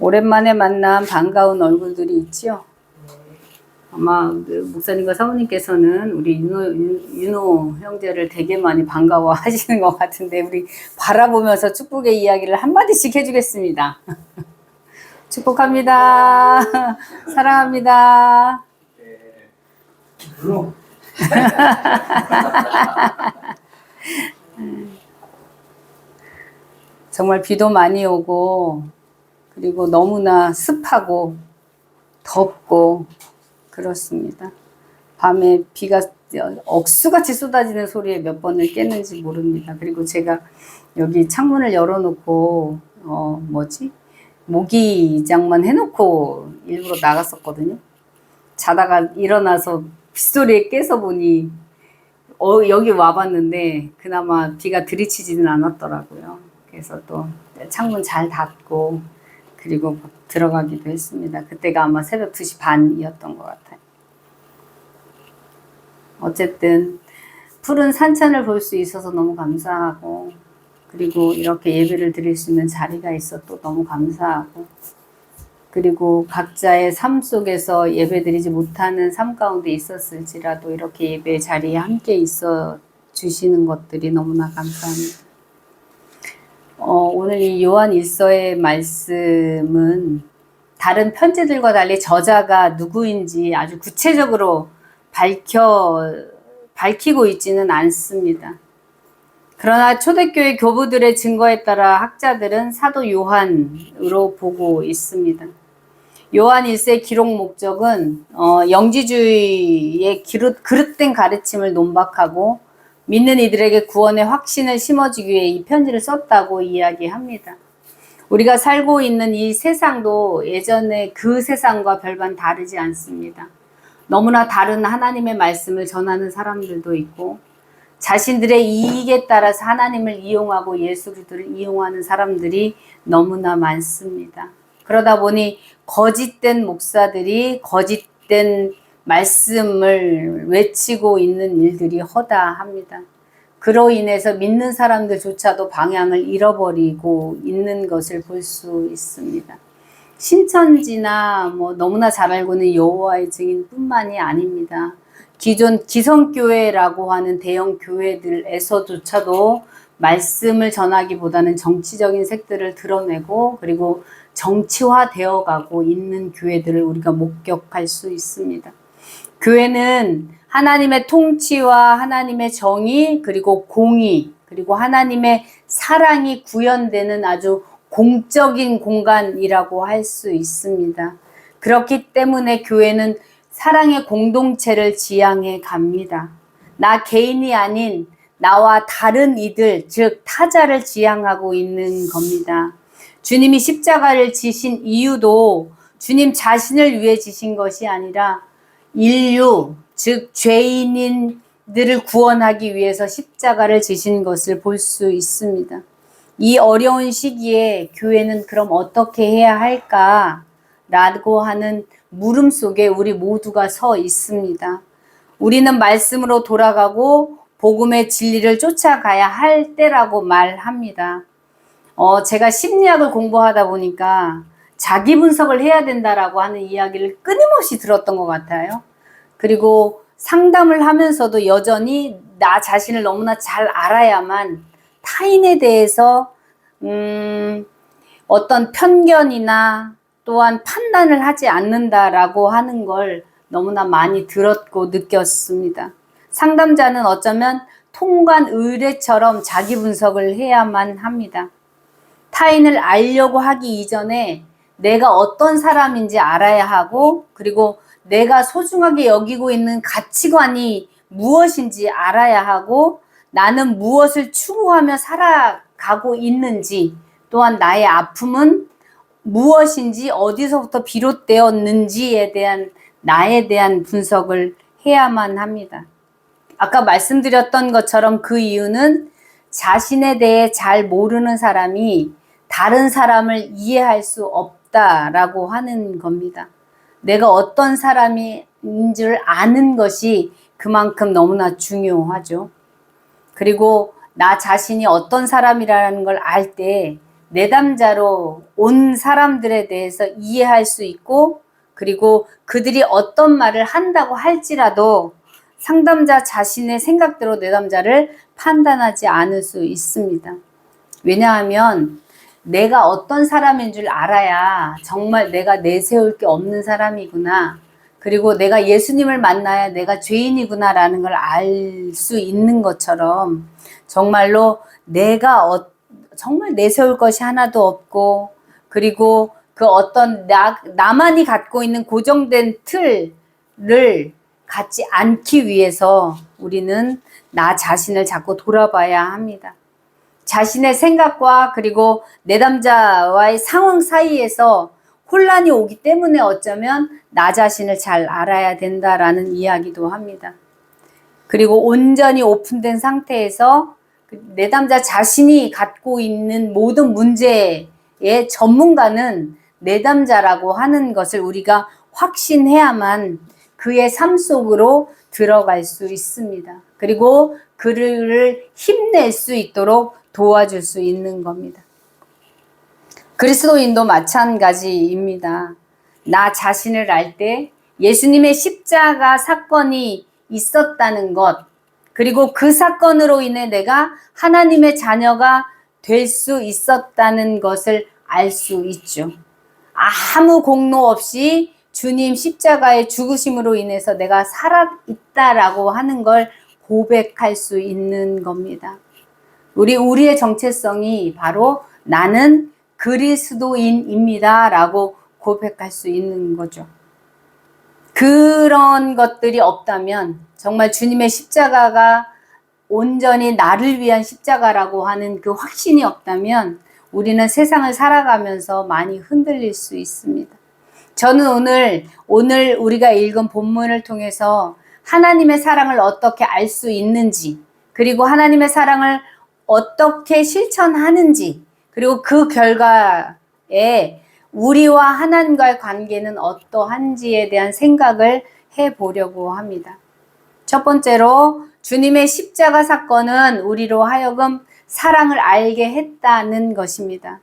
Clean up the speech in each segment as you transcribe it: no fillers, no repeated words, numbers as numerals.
오랜만에 만난 반가운 얼굴들이 있지요. 아마 목사님과 사모님께서는 우리 윤호 형제를 되게 많이 반가워 하시는 것 같은데, 우리 바라보면서 축복의 이야기를 한마디씩 해주겠습니다. 축복합니다. 사랑합니다. 정말 비도 많이 오고, 그리고 너무나 습하고 덥고 그렇습니다. 밤에 비가 억수같이 쏟아지는 소리에 몇 번을 깼는지 모릅니다. 그리고 제가 여기 창문을 열어놓고 모기장만 해놓고 일부러 나갔었거든요. 자다가 일어나서 빗소리에 깨서 보니 여기 와봤는데 그나마 비가 들이치지는 않았더라고요. 그래서 또 창문 잘 닫고 그리고 들어가기도 했습니다. 그때가 아마 새벽 2시 반이었던 것 같아요. 어쨌든 푸른 산천을 볼 수 있어서 너무 감사하고, 그리고 이렇게 예배를 드릴 수 있는 자리가 있어 또 너무 감사하고, 그리고 각자의 삶 속에서 예배 드리지 못하는 삶 가운데 있었을지라도 이렇게 예배 자리에 함께 있어 주시는 것들이 너무나 감사합니다. 오늘 이 요한 1서의 말씀은 다른 편지들과 달리 저자가 누구인지 아주 구체적으로 밝히고 있지는 않습니다. 그러나 초대교회 교부들의 증거에 따라 학자들은 사도 요한으로 보고 있습니다. 요한 1세 기록 목적은 영지주의의 그릇된 가르침을 논박하고 믿는 이들에게 구원의 확신을 심어주기 위해 이 편지를 썼다고 이야기합니다. 우리가 살고 있는 이 세상도 예전에 그 세상과 별반 다르지 않습니다. 너무나 다른 하나님의 말씀을 전하는 사람들도 있고, 자신들의 이익에 따라서 하나님을 이용하고 예수 그리스도를 이용하는 사람들이 너무나 많습니다. 그러다 보니 거짓된 목사들이 거짓된 말씀을 외치고 있는 일들이 허다합니다. 그로 인해서 믿는 사람들조차도 방향을 잃어버리고 있는 것을 볼 수 있습니다. 신천지나 너무나 잘 알고 있는 여호와의 증인뿐만이 아닙니다. 기존 기성교회라고 하는 대형 교회들에서조차도 말씀을 전하기보다는 정치적인 색들을 드러내고, 그리고 정치화되어 가고 있는 교회들을 우리가 목격할 수 있습니다. 교회는 하나님의 통치와 하나님의 정의, 그리고 공의, 그리고 하나님의 사랑이 구현되는 아주 공적인 공간이라고 할 수 있습니다. 그렇기 때문에 교회는 사랑의 공동체를 지향해 갑니다. 나 개인이 아닌 나와 다른 이들, 즉 타자를 지향하고 있는 겁니다. 주님이 십자가를 지신 이유도 주님 자신을 위해 지신 것이 아니라 인류, 즉 죄인들을 구원하기 위해서 십자가를 지신 것을 볼 수 있습니다. 이 어려운 시기에 교회는 그럼 어떻게 해야 할까라고 하는 물음 속에 우리 모두가 서 있습니다. 우리는 말씀으로 돌아가고 복음의 진리를 쫓아가야 할 때라고 말합니다. 제가 심리학을 공부하다 보니까 자기 분석을 해야 된다라고 하는 이야기를 끊임없이 들었던 것 같아요. 그리고 상담을 하면서도 여전히 나 자신을 너무나 잘 알아야만 타인에 대해서 어떤 편견이나 또한 판단을 하지 않는다라고 하는 걸 너무나 많이 들었고 느꼈습니다. 상담자는 어쩌면 통관 의뢰처럼 자기 분석을 해야만 합니다. 타인을 알려고 하기 이전에 내가 어떤 사람인지 알아야 하고, 그리고 내가 소중하게 여기고 있는 가치관이 무엇인지 알아야 하고, 나는 무엇을 추구하며 살아가고 있는지, 또한 나의 아픔은 무엇인지 어디서부터 비롯되었는지에 대한 나에 대한 분석을 해야만 합니다. 아까 말씀드렸던 것처럼 그 이유는 자신에 대해 잘 모르는 사람이 다른 사람을 이해할 수 없다라고 하는 겁니다. 내가 어떤 사람인 줄 아는 것이 그만큼 너무나 중요하죠. 그리고 나 자신이 어떤 사람이라는 걸 알 때 내담자로 온 사람들에 대해서 이해할 수 있고, 그리고 그들이 어떤 말을 한다고 할지라도 상담자 자신의 생각대로 내담자를 판단하지 않을 수 있습니다. 왜냐하면 내가 어떤 사람인 줄 알아야 정말 내가 내세울 게 없는 사람이구나, 그리고 내가 예수님을 만나야 내가 죄인이구나 라는 걸 알 수 있는 것처럼, 정말로 내가 정말 내세울 것이 하나도 없고, 그리고 그 어떤 나만이 갖고 있는 고정된 틀을 갖지 않기 위해서 우리는 나 자신을 자꾸 돌아봐야 합니다. 자신의 생각과 그리고 내담자와의 상황 사이에서 혼란이 오기 때문에 어쩌면 나 자신을 잘 알아야 된다라는 이야기도 합니다. 그리고 온전히 오픈된 상태에서 내담자 자신이 갖고 있는 모든 문제의 전문가는 내담자라고 하는 것을 우리가 확신해야만 그의 삶 속으로 들어갈 수 있습니다. 그리고 그를 힘낼 수 있도록 도와줄 수 있는 겁니다. 그리스도인도 마찬가지입니다. 나 자신을 알 때 예수님의 십자가 사건이 있었다는 것, 그리고 그 사건으로 인해 내가 하나님의 자녀가 될 수 있었다는 것을 알 수 있죠. 아무 공로 없이 주님 십자가의 죽으심으로 인해서 내가 살아있다라고 하는 걸 고백할 수 있는 겁니다. 우리의 정체성이 바로 나는 그리스도인입니다 라고 고백할 수 있는 거죠. 그런 것들이 없다면, 정말 주님의 십자가가 온전히 나를 위한 십자가라고 하는 그 확신이 없다면 우리는 세상을 살아가면서 많이 흔들릴 수 있습니다. 저는 오늘 우리가 읽은 본문을 통해서 하나님의 사랑을 어떻게 알 수 있는지, 그리고 하나님의 사랑을 어떻게 실천하는지, 그리고 그 결과에 우리와 하나님과의 관계는 어떠한지에 대한 생각을 해보려고 합니다. 첫 번째로, 주님의 십자가 사건은 우리로 하여금 사랑을 알게 했다는 것입니다.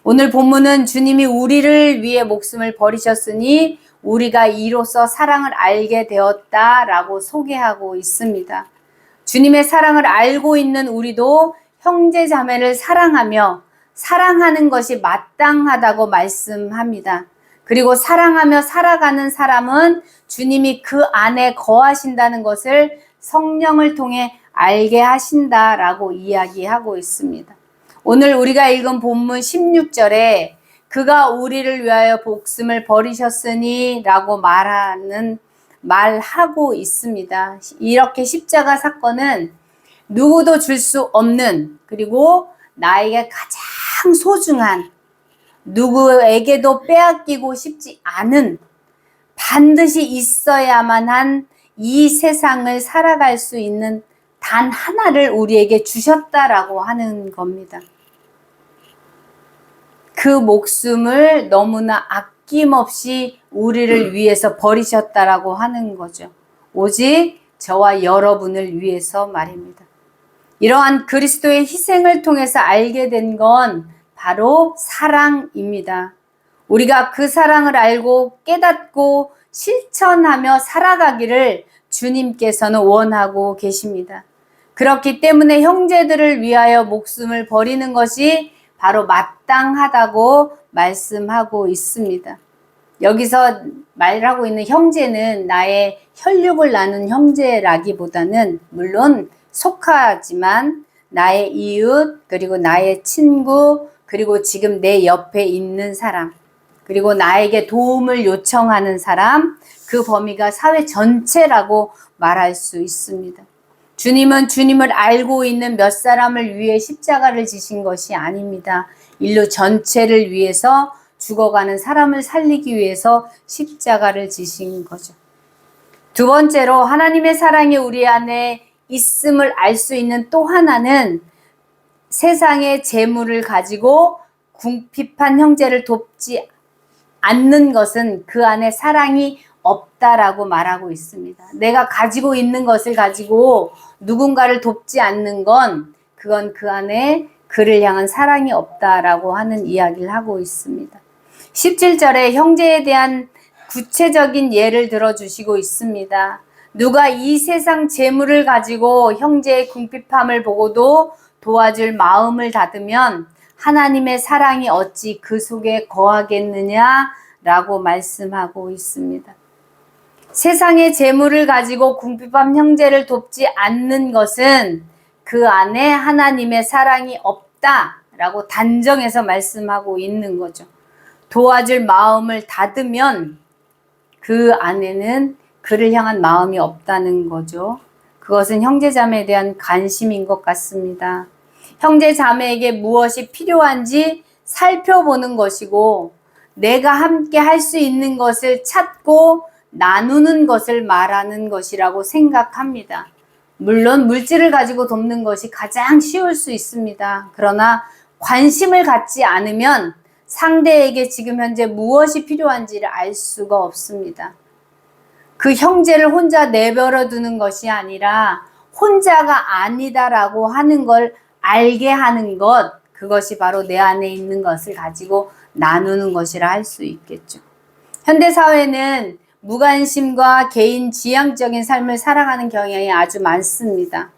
오늘 본문은 주님이 우리를 위해 목숨을 버리셨으니 우리가 이로써 사랑을 알게 되었다라고 소개하고 있습니다. 주님의 사랑을 알고 있는 우리도 형제 자매를 사랑하며 사랑하는 것이 마땅하다고 말씀합니다. 그리고 사랑하며 살아가는 사람은 주님이 그 안에 거하신다는 것을 성령을 통해 알게 하신다라고 이야기하고 있습니다. 오늘 우리가 읽은 본문 16절에 그가 우리를 위하여 목숨을 버리셨으니 라고 말하고 있습니다. 이렇게 십자가 사건은 누구도 줄 수 없는, 그리고 나에게 가장 소중한, 누구에게도 빼앗기고 싶지 않은, 반드시 있어야만 한 이 세상을 살아갈 수 있는 단 하나를 우리에게 주셨다라고 하는 겁니다. 그 목숨을 너무나 아낌없이 우리를 위해서 버리셨다라고 하는 거죠. 오직 저와 여러분을 위해서 말입니다. 이러한 그리스도의 희생을 통해서 알게 된 건 바로 사랑입니다. 우리가 그 사랑을 알고 깨닫고 실천하며 살아가기를 주님께서는 원하고 계십니다. 그렇기 때문에 형제들을 위하여 목숨을 버리는 것이 바로 마땅하다고 말씀하고 있습니다. 여기서 말하고 있는 형제는 나의 혈육을 나눈 형제라기보다는 물론 속하지만 나의 이웃, 그리고 나의 친구, 그리고 지금 내 옆에 있는 사람, 그리고 나에게 도움을 요청하는 사람, 그 범위가 사회 전체라고 말할 수 있습니다. 주님은 주님을 알고 있는 몇 사람을 위해 십자가를 지신 것이 아닙니다. 인류 전체를 위해서, 죽어가는 사람을 살리기 위해서 십자가를 지신 거죠. 두 번째로, 하나님의 사랑이 우리 안에 있음을 알 수 있는 또 하나는 세상의 재물을 가지고 궁핍한 형제를 돕지 않는 것은 그 안에 사랑이 없다라고 말하고 있습니다. 내가 가지고 있는 것을 가지고 누군가를 돕지 않는 건 그건 그 안에 그를 향한 사랑이 없다라고 하는 이야기를 하고 있습니다. 17절에 형제에 대한 구체적인 예를 들어주시고 있습니다. 누가 이 세상 재물을 가지고 형제의 궁핍함을 보고도 도와줄 마음을 닫으면 하나님의 사랑이 어찌 그 속에 거하겠느냐라고 말씀하고 있습니다. 세상의 재물을 가지고 궁핍한 형제를 돕지 않는 것은 그 안에 하나님의 사랑이 없다라고 단정해서 말씀하고 있는 거죠. 도와줄 마음을 닫으면 그 안에는 그를 향한 마음이 없다는 거죠. 그것은 형제자매에 대한 관심인 것 같습니다. 형제자매에게 무엇이 필요한지 살펴보는 것이고 내가 함께 할 수 있는 것을 찾고 나누는 것을 말하는 것이라고 생각합니다. 물론 물질을 가지고 돕는 것이 가장 쉬울 수 있습니다. 그러나 관심을 갖지 않으면 상대에게 지금 현재 무엇이 필요한지를 알 수가 없습니다. 그 형제를 혼자 내버려 두는 것이 아니라 혼자가 아니다라고 하는 걸 알게 하는 것, 그것이 바로 내 안에 있는 것을 가지고 나누는 것이라 할 수 있겠죠. 현대사회는 무관심과 개인 지향적인 삶을 살아가는 경향이 아주 많습니다.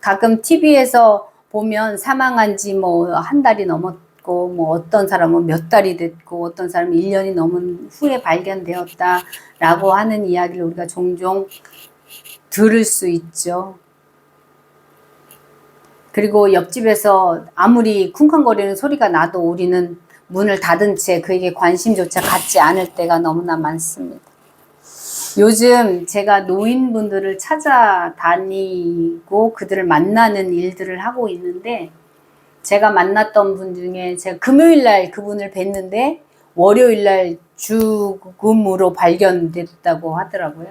가끔 TV에서 보면 사망한 지 한 달이 넘었고, 어떤 사람은 몇 달이 됐고, 어떤 사람은 1년이 넘은 후에 발견되었다라고 하는 이야기를 우리가 종종 들을 수 있죠. 그리고 옆집에서 아무리 쿵쾅거리는 소리가 나도 우리는 문을 닫은 채 그에게 관심조차 갖지 않을 때가 너무나 많습니다. 요즘 제가 노인분들을 찾아다니고 그들을 만나는 일들을 하고 있는데 제가 만났던 분 중에 제가 금요일날 그분을 뵀는데 월요일날 죽음으로 발견됐다고 하더라고요.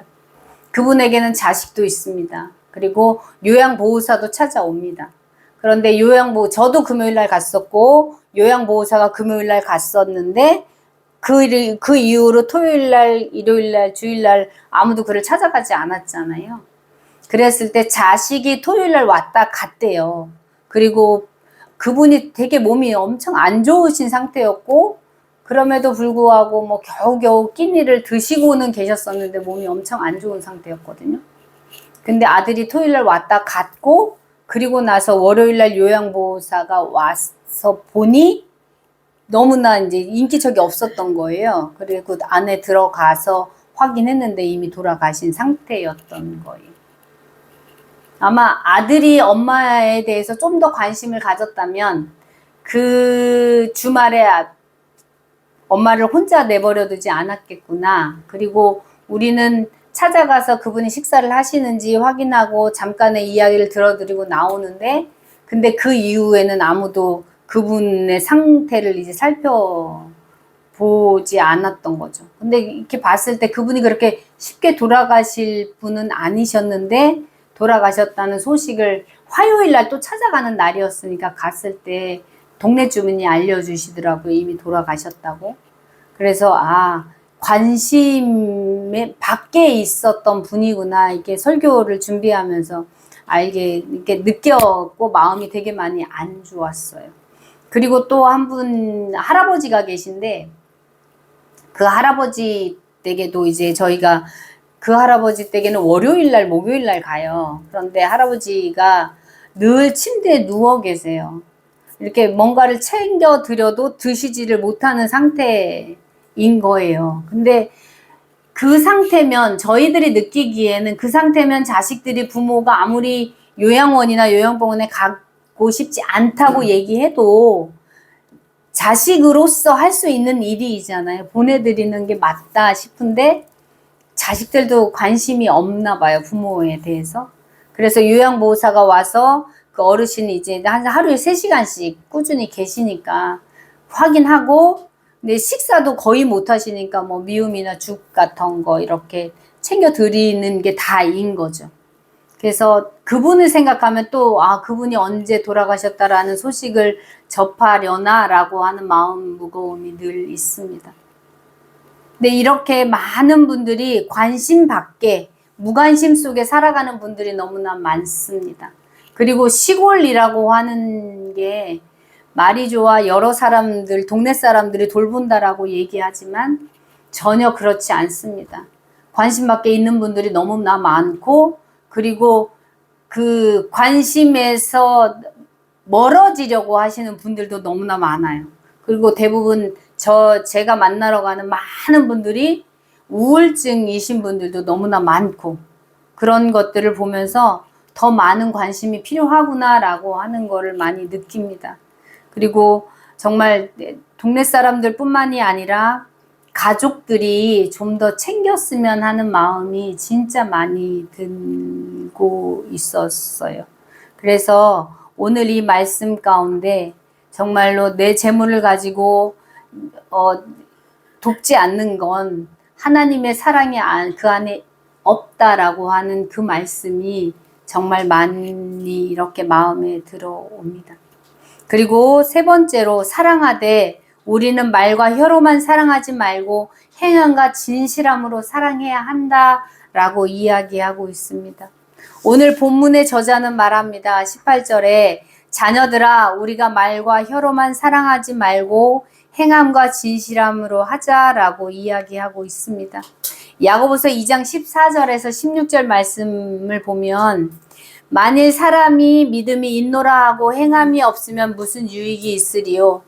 그분에게는 자식도 있습니다. 그리고 요양보호사도 찾아옵니다. 그런데 저도 금요일날 갔었고 요양보호사가 금요일날 갔었는데 그 이후로 토요일날, 일요일날, 주일날 아무도 그를 찾아가지 않았잖아요. 그랬을 때 자식이 토요일날 왔다 갔대요. 그리고 그분이 되게 몸이 엄청 안 좋으신 상태였고 그럼에도 불구하고 겨우겨우 끼니를 드시고는 계셨었는데 몸이 엄청 안 좋은 상태였거든요. 근데 아들이 토요일날 왔다 갔고 그리고 나서 월요일날 요양보호사가 와서 보니 너무나 이제 인기척이 없었던 거예요. 그리고 안에 들어가서 확인했는데 이미 돌아가신 상태였던 거예요. 아마 아들이 엄마에 대해서 좀 더 관심을 가졌다면 그 주말에 엄마를 혼자 내버려 두지 않았겠구나. 그리고 우리는 찾아가서 그분이 식사를 하시는지 확인하고 잠깐의 이야기를 들어드리고 나오는데 근데 그 이후에는 아무도 그분의 상태를 이제 살펴보지 않았던 거죠. 근데 이렇게 봤을 때 그분이 그렇게 쉽게 돌아가실 분은 아니셨는데 돌아가셨다는 소식을 화요일날 또 찾아가는 날이었으니까 갔을 때 동네 주민이 알려주시더라고요. 이미 돌아가셨다고. 그래서 관심에 밖에 있었던 분이구나. 이게 설교를 준비하면서 이렇게 느꼈고 마음이 되게 많이 안 좋았어요. 그리고 또 한 분 할아버지가 계신데 그 할아버지 댁에도 이제 저희가 그 할아버지 댁에는 월요일날 목요일날 가요. 그런데 할아버지가 늘 침대에 누워 계세요. 이렇게 뭔가를 챙겨 드려도 드시지를 못하는 상태인 거예요. 근데 그 상태면 저희들이 느끼기에는 그 상태면 자식들이 부모가 아무리 요양원이나 요양병원에 가고 싶지 않다고 얘기해도 자식으로서 할 수 있는 일이잖아요. 보내드리는 게 맞다 싶은데 자식들도 관심이 없나 봐요. 부모에 대해서. 그래서 요양보호사가 와서 그 어르신이 이제 한 하루에 3시간씩 꾸준히 계시니까 확인하고 근데 식사도 거의 못 하시니까 미움이나 죽 같은 거 이렇게 챙겨 드리는 게 다인 거죠. 그래서 그분을 생각하면 또 그분이 언제 돌아가셨다라는 소식을 접하려나라고 하는 마음 무거움이 늘 있습니다. 근데 이렇게 많은 분들이 관심 밖에 무관심 속에 살아가는 분들이 너무나 많습니다. 그리고 시골이라고 하는 게 말이 좋아 여러 사람들, 동네 사람들이 돌본다라고 얘기하지만 전혀 그렇지 않습니다. 관심 밖에 있는 분들이 너무나 많고, 그리고 그 관심에서 멀어지려고 하시는 분들도 너무나 많아요. 그리고 대부분 제가 만나러 가는 많은 분들이 우울증이신 분들도 너무나 많고, 그런 것들을 보면서 더 많은 관심이 필요하구나라고 하는 거를 많이 느낍니다. 그리고 정말 동네 사람들 뿐만이 아니라 가족들이 좀 더 챙겼으면 하는 마음이 진짜 많이 들고 있었어요. 그래서 오늘 이 말씀 가운데 정말로 내 재물을 가지고 돕지 않는 건 하나님의 사랑이 그 안에 없다라고 하는 그 말씀이 정말 많이 이렇게 마음에 들어옵니다. 그리고 세 번째로, 사랑하되 우리는 말과 혀로만 사랑하지 말고 행함과 진실함으로 사랑해야 한다라고 이야기하고 있습니다. 오늘 본문의 저자는 말합니다. 18절에 자녀들아 우리가 말과 혀로만 사랑하지 말고 행함과 진실함으로 하자라고 이야기하고 있습니다. 야고보서 2장 14절에서 16절 말씀을 보면, 만일 사람이 믿음이 있노라 하고 행함이 없으면 무슨 유익이 있으리요?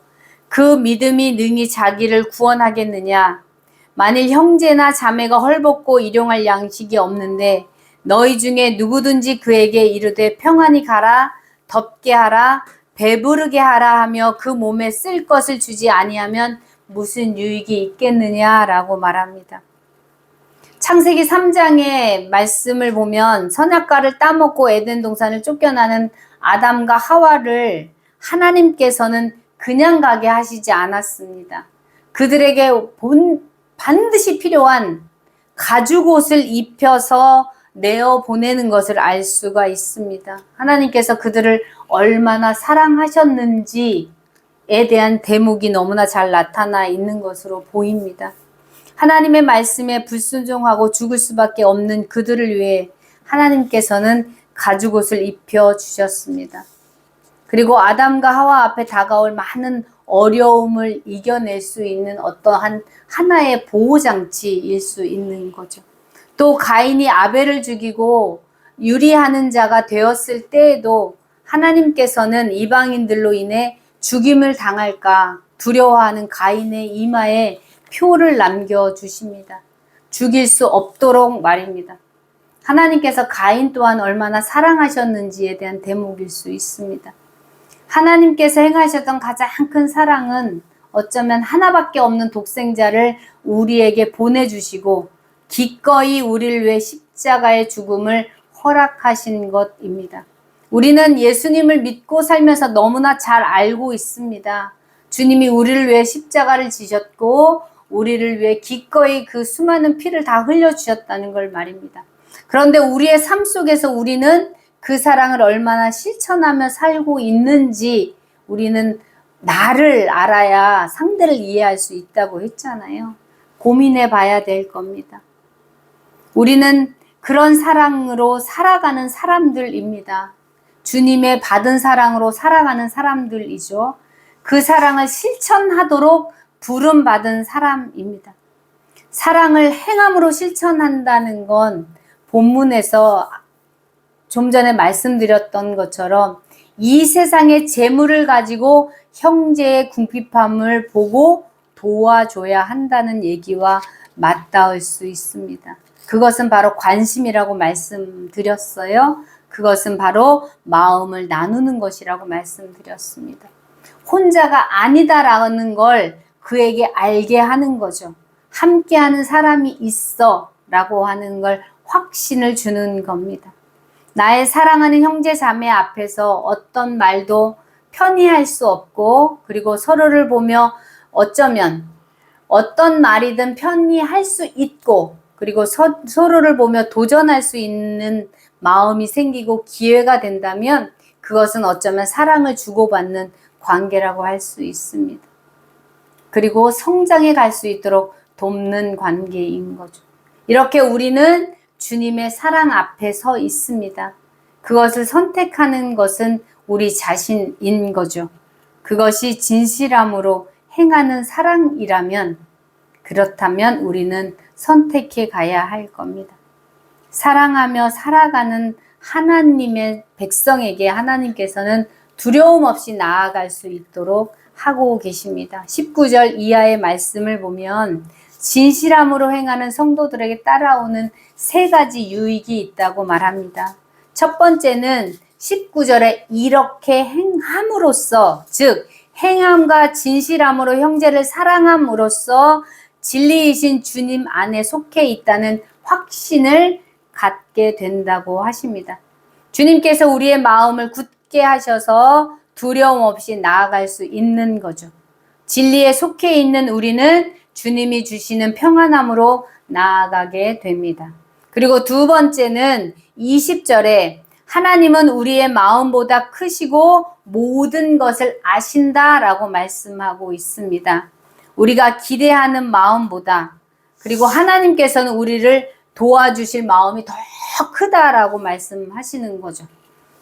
그 믿음이 능히 자기를 구원하겠느냐? 만일 형제나 자매가 헐벗고 일용할 양식이 없는데 너희 중에 누구든지 그에게 이르되 평안히 가라, 덥게 하라, 배부르게 하라 하며 그 몸에 쓸 것을 주지 아니하면 무슨 유익이 있겠느냐라고 말합니다. 창세기 3장의 말씀을 보면 선악과를 따먹고 에덴 동산을 쫓겨나는 아담과 하와를 하나님께서는 그냥 가게 하시지 않았습니다. 그들에게 반드시 필요한 가죽옷을 입혀서 내어 보내는 것을 알 수가 있습니다. 하나님께서 그들을 얼마나 사랑하셨는지에 대한 대목이 너무나 잘 나타나 있는 것으로 보입니다. 하나님의 말씀에 불순종하고 죽을 수밖에 없는 그들을 위해 하나님께서는 가죽옷을 입혀 주셨습니다. 그리고 아담과 하와 앞에 다가올 많은 어려움을 이겨낼 수 있는 어떠한 하나의 보호장치일 수 있는 거죠. 또 가인이 아벨을 죽이고 유리하는 자가 되었을 때에도 하나님께서는 이방인들로 인해 죽임을 당할까 두려워하는 가인의 이마에 표를 남겨주십니다. 죽일 수 없도록 말입니다. 하나님께서 가인 또한 얼마나 사랑하셨는지에 대한 대목일 수 있습니다. 하나님께서 행하셨던 가장 큰 사랑은 어쩌면 하나밖에 없는 독생자를 우리에게 보내주시고 기꺼이 우리를 위해 십자가의 죽음을 허락하신 것입니다. 우리는 예수님을 믿고 살면서 너무나 잘 알고 있습니다. 주님이 우리를 위해 십자가를 지셨고 우리를 위해 기꺼이 그 수많은 피를 다 흘려주셨다는 걸 말입니다. 그런데 우리의 삶 속에서 우리는 그 사랑을 얼마나 실천하며 살고 있는지 우리는 나를 알아야 상대를 이해할 수 있다고 했잖아요. 고민해 봐야 될 겁니다. 우리는 그런 사랑으로 살아가는 사람들입니다. 주님의 받은 사랑으로 살아가는 사람들이죠. 그 사랑을 실천하도록 부름받은 사람입니다. 사랑을 행함으로 실천한다는 건 본문에서 좀 전에 말씀드렸던 것처럼 이 세상의 재물을 가지고 형제의 궁핍함을 보고 도와줘야 한다는 얘기와 맞닿을 수 있습니다. 그것은 바로 관심이라고 말씀드렸어요. 그것은 바로 마음을 나누는 것이라고 말씀드렸습니다. 혼자가 아니다라는 걸 그에게 알게 하는 거죠. 함께하는 사람이 있어 라고 하는 걸 확신을 주는 겁니다. 나의 사랑하는 형제 자매 앞에서 어떤 말도 편히 할 수 없고, 그리고 서로를 보며 어쩌면 어떤 말이든 편히 할 수 있고, 그리고 서로를 보며 도전할 수 있는 마음이 생기고 기회가 된다면 그것은 어쩌면 사랑을 주고받는 관계라고 할 수 있습니다. 그리고 성장해 갈 수 있도록 돕는 관계인 거죠. 이렇게 우리는 주님의 사랑 앞에 서 있습니다. 그것을 선택하는 것은 우리 자신인 거죠. 그것이 진실함으로 행하는 사랑이라면 그렇다면 우리는 선택해 가야 할 겁니다. 사랑하며 살아가는 하나님의 백성에게 하나님께서는 두려움 없이 나아갈 수 있도록 하고 계십니다. 19절 이하의 말씀을 보면 진실함으로 행하는 성도들에게 따라오는 세 가지 유익이 있다고 말합니다. 첫 번째는 19절에 이렇게 행함으로써, 즉 행함과 진실함으로 형제를 사랑함으로써 진리이신 주님 안에 속해 있다는 확신을 갖게 된다고 하십니다. 주님께서 우리의 마음을 굳게 하셔서 두려움 없이 나아갈 수 있는 거죠. 진리에 속해 있는 우리는 주님이 주시는 평안함으로 나아가게 됩니다. 그리고 두 번째는 20절에 하나님은 우리의 마음보다 크시고 모든 것을 아신다라고 말씀하고 있습니다. 우리가 기대하는 마음보다, 그리고 하나님께서는 우리를 도와주실 마음이 더 크다라고 말씀하시는 거죠.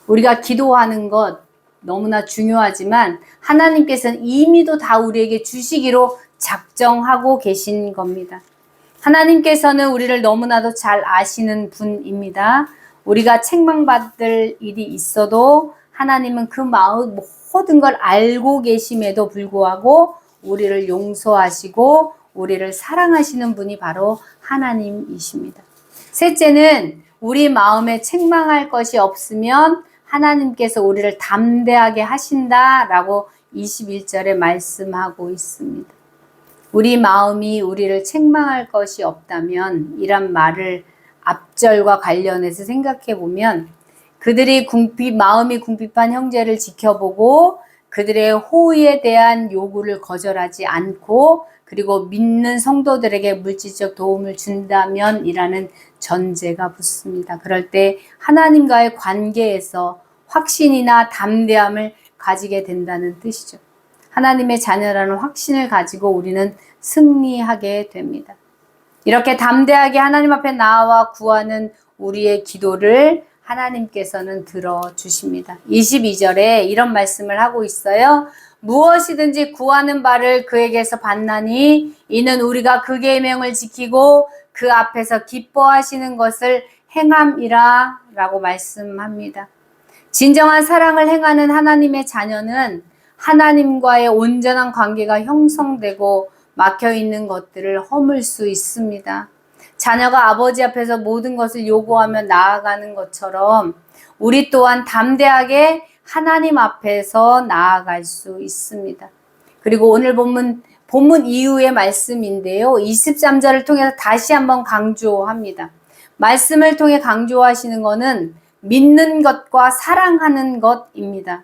우리가 기도하는 것 너무나 중요하지만 하나님께서는 이미도 다 우리에게 주시기로 작정하고 계신 겁니다. 하나님께서는 우리를 너무나도 잘 아시는 분입니다. 우리가 책망받을 일이 있어도 하나님은 그 마음 모든 걸 알고 계심에도 불구하고 우리를 용서하시고 우리를 사랑하시는 분이 바로 하나님이십니다. 셋째는 우리 마음에 책망할 것이 없으면 하나님께서 우리를 담대하게 하신다라고 21절에 말씀하고 있습니다. 우리 마음이 우리를 책망할 것이 없다면 이란 말을 앞절과 관련해서 생각해 보면 그들이 마음이 궁핍한 형제를 지켜보고 그들의 호의에 대한 요구를 거절하지 않고 그리고 믿는 성도들에게 물질적 도움을 준다면 이라는 전제가 붙습니다. 그럴 때 하나님과의 관계에서 확신이나 담대함을 가지게 된다는 뜻이죠. 하나님의 자녀라는 확신을 가지고 우리는 승리하게 됩니다. 이렇게 담대하게 하나님 앞에 나와 구하는 우리의 기도를 하나님께서는 들어주십니다. 22절에 이런 말씀을 하고 있어요. 무엇이든지 구하는 바를 그에게서 받나니 이는 우리가 그 계명을 지키고 그 앞에서 기뻐하시는 것을 행함이라 라고 말씀합니다. 진정한 사랑을 행하는 하나님의 자녀는 하나님과의 온전한 관계가 형성되고 막혀있는 것들을 허물 수 있습니다. 자녀가 아버지 앞에서 모든 것을 요구하며 나아가는 것처럼 우리 또한 담대하게 하나님 앞에서 나아갈 수 있습니다. 그리고 오늘 본문 이후의 말씀인데요. 23절을 통해서 다시 한번 강조합니다. 말씀을 통해 강조하시는 것은 믿는 것과 사랑하는 것입니다.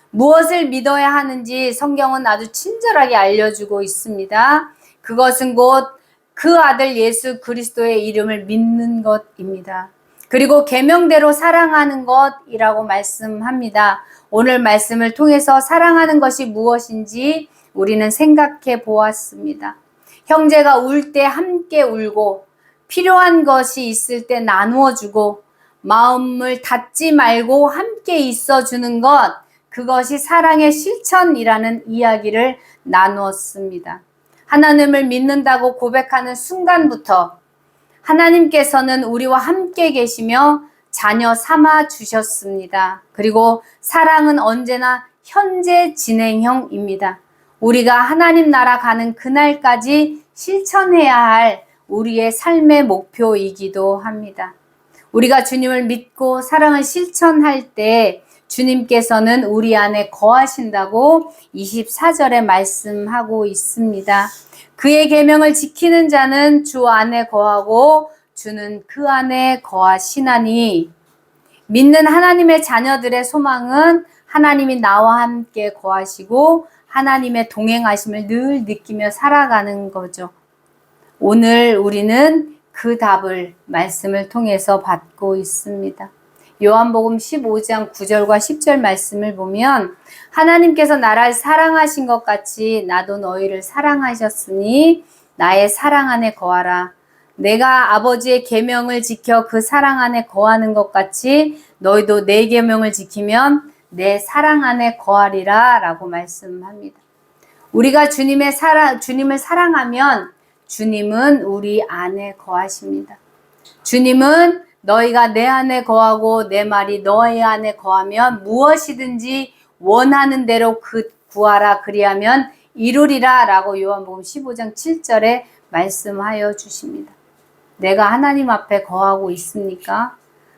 무엇을 믿어야 하는지 성경은 아주 친절하게 알려주고 있습니다. 그것은 곧 그 아들 예수 그리스도의 이름을 믿는 것입니다. 그리고 계명대로 사랑하는 것이라고 말씀합니다. 오늘 말씀을 통해서 사랑하는 것이 무엇인지 우리는 생각해 보았습니다. 형제가 울 때 함께 울고 필요한 것이 있을 때 나누어 주고 마음을 닫지 말고 함께 있어 주는 것, 그것이 사랑의 실천이라는 이야기를 나누었습니다. 하나님을 믿는다고 고백하는 순간부터 하나님께서는 우리와 함께 계시며 자녀 삼아 주셨습니다. 그리고 사랑은 언제나 현재 진행형입니다. 우리가 하나님 나라 가는 그날까지 실천해야 할 우리의 삶의 목표이기도 합니다. 우리가 주님을 믿고 사랑을 실천할 때 주님께서는 우리 안에 거하신다고 24절에 말씀하고 있습니다. 그의 계명을 지키는 자는 주 안에 거하고 주는 그 안에 거하시나니. 믿는 하나님의 자녀들의 소망은 하나님이 나와 함께 거하시고 하나님의 동행하심을 늘 느끼며 살아가는 거죠. 오늘 우리는 그 답을 말씀을 통해서 받고 있습니다. 요한복음 15장 9절과 10절 말씀을 보면 하나님께서 나를 사랑하신 것 같이 나도 너희를 사랑하셨으니 나의 사랑 안에 거하라. 내가 아버지의 계명을 지켜 그 사랑 안에 거하는 것 같이 너희도 내 계명을 지키면 내 사랑 안에 거하리라 라고 말씀합니다. 우리가 주님을 사랑하면 주님은 우리 안에 거하십니다. 주님은 너희가 내 안에 거하고 내 말이 너희 안에 거하면 무엇이든지 원하는 대로 구하라 그리하면 이루리라 라고 요한복음 15장 7절에 말씀하여 주십니다. 내가 하나님 앞에 거하고 있습니까?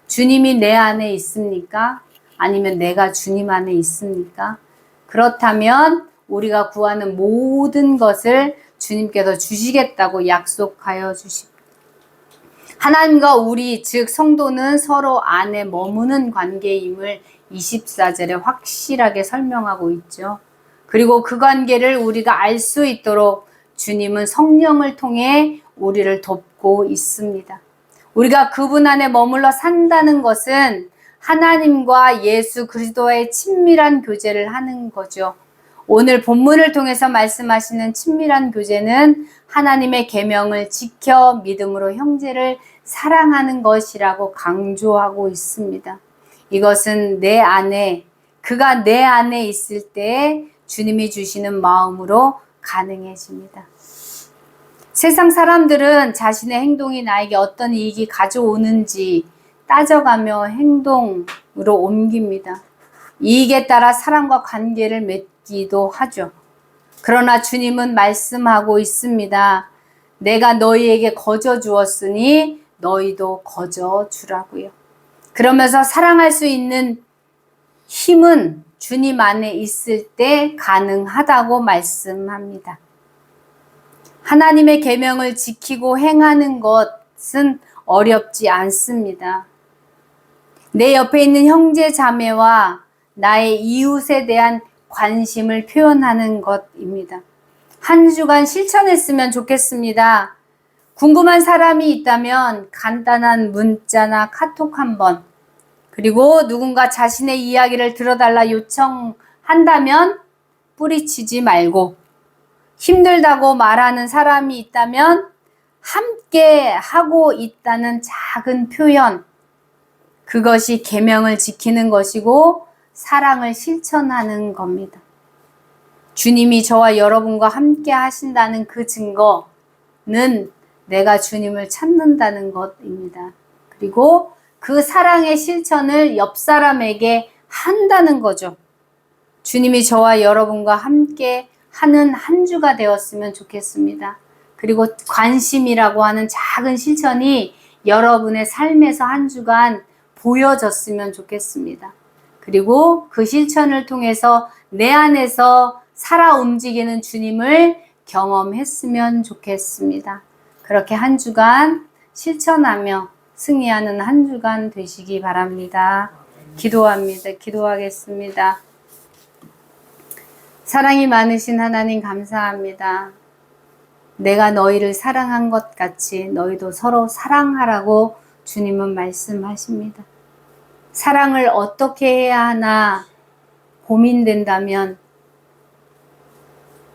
주님이 내 안에 있습니까? 아니면 내가 주님 안에 있습니까? 그렇다면 우리가 구하는 모든 것을 주님께서 주시겠다고 약속하여 주십니다. 하나님과 우리 즉 성도는 서로 안에 머무는 관계임을 24절에 확실하게 설명하고 있죠. 그리고 그 관계를 우리가 알 수 있도록 주님은 성령을 통해 우리를 돕고 있습니다. 우리가 그분 안에 머물러 산다는 것은 하나님과 예수 그리스도의 친밀한 교제를 하는 거죠. 오늘 본문을 통해서 말씀하시는 친밀한 교제는 하나님의 계명을 지켜 믿음으로 형제를 사랑하는 것이라고 강조하고 있습니다. 이것은 그가 내 안에 있을 때 주님이 주시는 마음으로 가능해집니다. 세상 사람들은 자신의 행동이 나에게 어떤 이익이 가져오는지 따져가며 행동으로 옮깁니다. 이익에 따라 사랑과 관계를 맺기도 하죠. 그러나 주님은 말씀하고 있습니다. 내가 너희에게 거저 주었으니 너희도 거저 주라고요. 그러면서 사랑할 수 있는 힘은 주님 안에 있을 때 가능하다고 말씀합니다. 하나님의 계명을 지키고 행하는 것은 어렵지 않습니다. 내 옆에 있는 형제 자매와 나의 이웃에 대한 관심을 표현하는 것입니다. 한 주간 실천했으면 좋겠습니다. 궁금한 사람이 있다면 간단한 문자나 카톡 한번, 그리고 누군가 자신의 이야기를 들어달라 요청한다면 뿌리치지 말고, 힘들다고 말하는 사람이 있다면 함께 하고 있다는 작은 표현, 그것이 계명을 지키는 것이고 사랑을 실천하는 겁니다. 주님이 저와 여러분과 함께 하신다는 그 증거는 내가 주님을 찾는다는 것입니다. 그리고 그 사랑의 실천을 옆 사람에게 한다는 거죠. 주님이 저와 여러분과 함께 하는 한 주가 되었으면 좋겠습니다. 그리고 관심이라고 하는 작은 실천이 여러분의 삶에서 한 주간 보여졌으면 좋겠습니다. 그리고 그 실천을 통해서 내 안에서 살아 움직이는 주님을 경험했으면 좋겠습니다. 그렇게 한 주간 실천하며 승리하는 한 주간 되시기 바랍니다. 기도하겠습니다. 사랑이 많으신 하나님 감사합니다. 내가 너희를 사랑한 것 같이 너희도 서로 사랑하라고 주님은 말씀하십니다. 사랑을 어떻게 해야 하나 고민된다면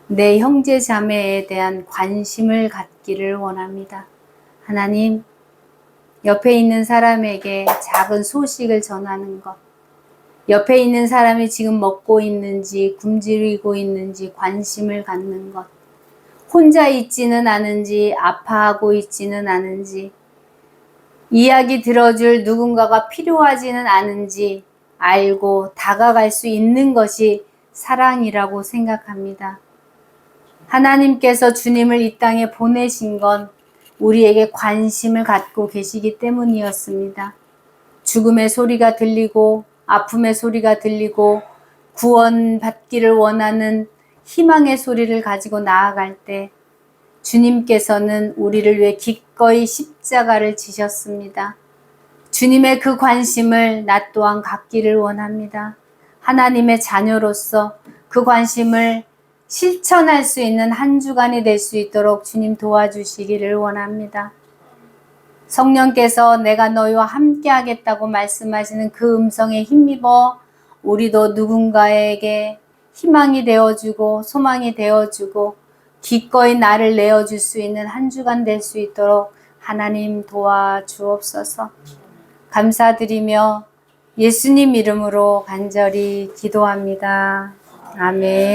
내 형제 자매에 대한 관심을 갖기를 원합니다. 하나님, 옆에 있는 사람에게 작은 소식을 전하는 것, 옆에 있는 사람이 지금 먹고 있는지 굶주리고 있는지 관심을 갖는 것, 혼자 있지는 않은지 아파하고 있지는 않은지 이야기 들어줄 누군가가 필요하지는 않은지 알고 다가갈 수 있는 것이 사랑이라고 생각합니다. 하나님께서 주님을 이 땅에 보내신 건 우리에게 관심을 갖고 계시기 때문이었습니다. 죽음의 소리가 들리고 아픔의 소리가 들리고 구원받기를 원하는 희망의 소리를 가지고 나아갈 때 주님께서는 우리를 위해 기꺼이 십자가를 지셨습니다. 주님의 그 관심을 나 또한 갖기를 원합니다. 하나님의 자녀로서 그 관심을 실천할 수 있는 한 주간이 될 수 있도록 주님 도와주시기를 원합니다. 성령께서 내가 너희와 함께 하겠다고 말씀하시는 그 음성에 힘입어 우리도 누군가에게 희망이 되어주고 소망이 되어주고 기꺼이 나를 내어줄 수 있는 한 주간 될 수 있도록 하나님 도와주옵소서. 감사드리며 예수님 이름으로 간절히 기도합니다. 아멘.